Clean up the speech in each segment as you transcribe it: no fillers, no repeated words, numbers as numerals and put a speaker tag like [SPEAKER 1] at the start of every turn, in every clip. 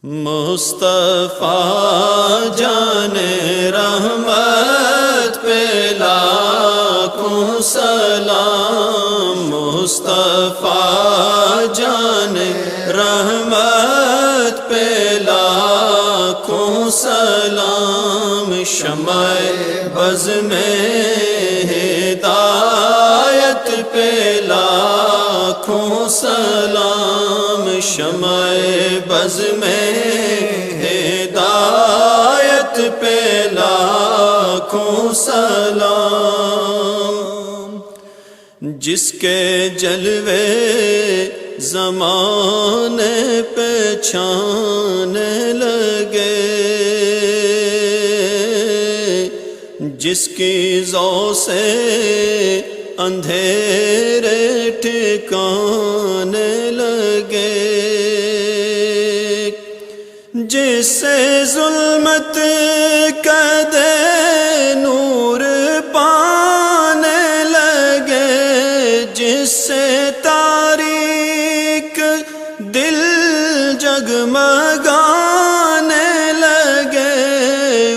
[SPEAKER 1] مصطفیٰ جان رحمت پہ لاکھوں سلام، مصطفیٰ جان رحمت پہ لاکھوں سلام، شمع بز میں ہدایت پہ لاکھوں سلام، شمع بز میں ہدایت پہ لاکھوں سلام، جس کے جلوے زمانے پہ چھانے لگے، جس کی ضو سے اندھیرے ٹھکانے لگے، جس سے ظلمت قدے نور پانے لگے، جس سے تاریک دل جگمگانے لگے،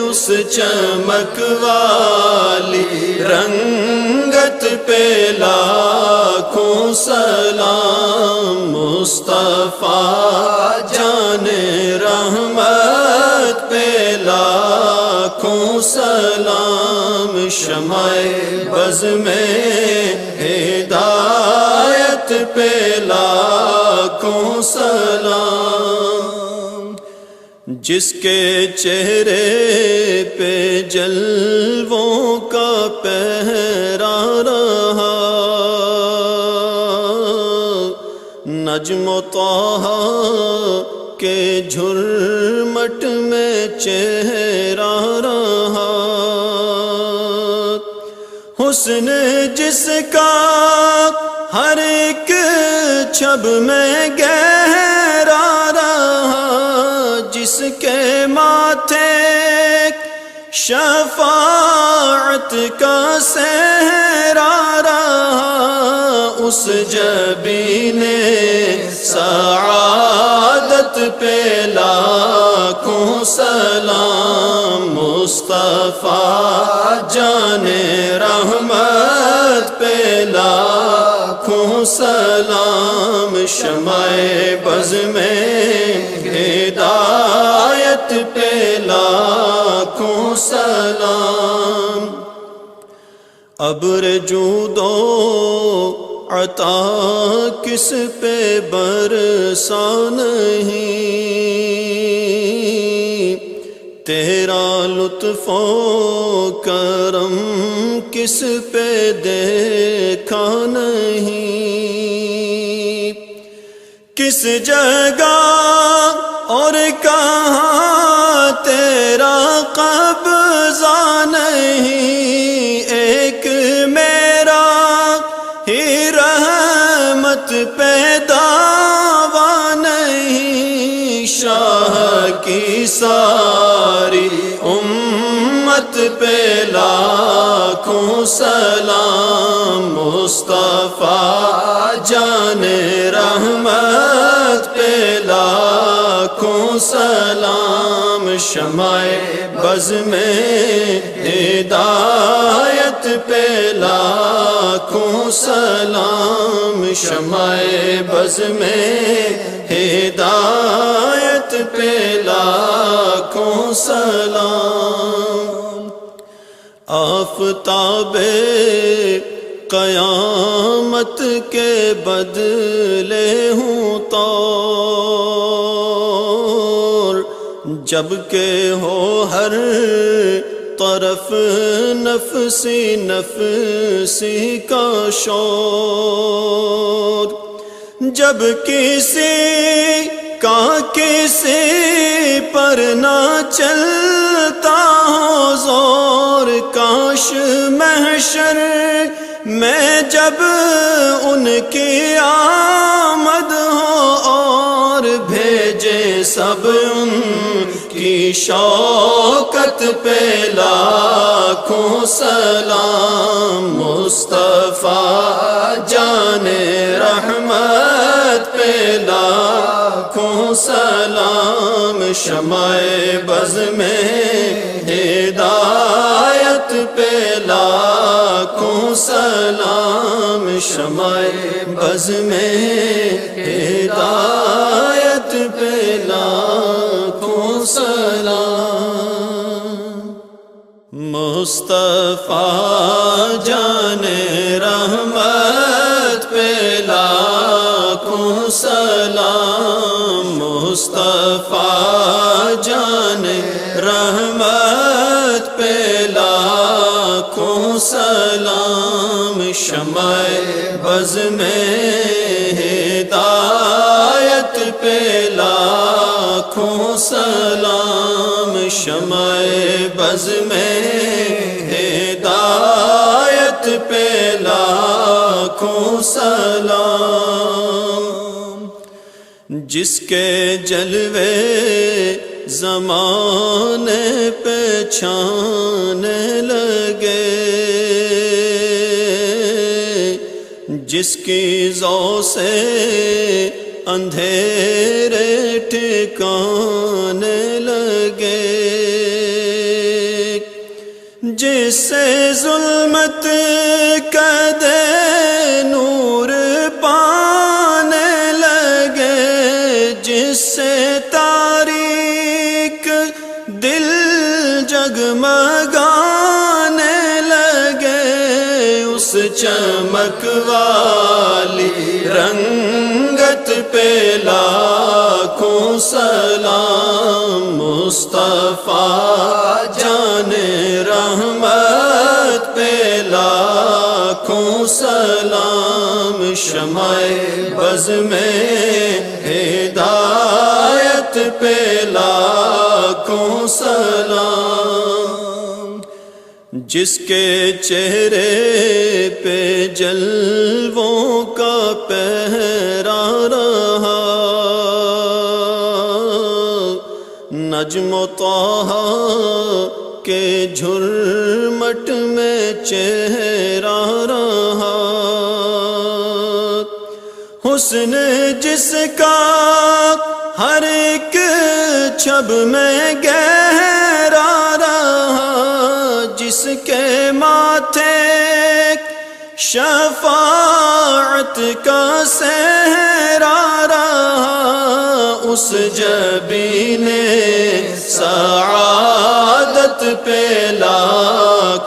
[SPEAKER 1] اس چمک والی رنگت پہ لاکھوں سلام، مصطفیٰ جان رحمت پہ لاکھوں سلام، شمع بز میں ہدایت پہ لاکھوں سلام، جس کے چہرے پہ جلووں کا پہرا رہا، نجم و طٰہٰ کے جھرمٹ میں چہرہ رہا، حسن جس کا ہر ایک چھب میں گہرا رہا، جس کے ماتھے شفاعت کا صحرا رہا، اس جبین سعادت پہ لاکھوں سلام، مصطفیٰ جان رحمت پہ لاکھوں سلام، شمع بز میں ہدایت پہ لاکھوں سلام، ابر جود و عطا کس پہ برسا نہیں، تیرا لطف و کرم کس پہ دیکھا نہیں، کس جگہ اور کہاں تیرا قبضہ نہیں، ایک میرا ہی رحمت پہ دعویٰ نہیں، شاہ کی ساری امت پہ لاکھوں سلام، مصطفیٰ جان رحمت پہ لاکھوں سلام، شمع بز میں ہدایت پہ لاکھوں سلام، شمع بز میں ہدایت پہ لاکھوں سلام، آفتاب قیامت کے بدلے ہوں طور، جبکہ ہو ہر طرف نفسی نفسی کا شور، جب کسی کا کسی پر نہ چلتا ہو زور، کاش محشر میں جب ان کی آمد ہو اور بھیجے سب ان کی شوکت پہ لاکھوں سلام، مصطفیٰ جان رحمت پہ لاکھوں سلام، شمع بز میں ہدایت پہ لاکھوں سلام، شمع بز میں ہدایت پہ لاکھوں سلام۔ مصطفیٰ جان رحمت پہ لاکھوں سلام، مصطفیٰ جان رحمت پہ لاکھوں سلام، شمع بز میں ہدایت پہ لاکھوں سلام، شمع بز میں ہدایت پہ لاکھوں سلام۔ جس کے جلوے زمانے پہچانے لگے، جس کی ضو سے اندھیرے ٹھکانے لگے، جس سے ظلمت قدے نور پانے لگے، جس سے تاریک دل جگمگانے لگے، اس چمک والی رنگت پہ لاکھوں سلام، مصطفیٰ جان رحمت پہ لاکھوں سلام، شمع بز میں ہدایت پہ لاکھوں سلام۔ جس کے چہرے پہ جلووں کا پہرا رہا، نجم و طٰہٰ کے جھرمٹ میں چہرہ رہا، حسن جس کا ہر ایک چھب میں گہرا رہا، جس کے ماتھے شفاعت کا صحرا رہا، اس جبین سعادت پہ لاکھوں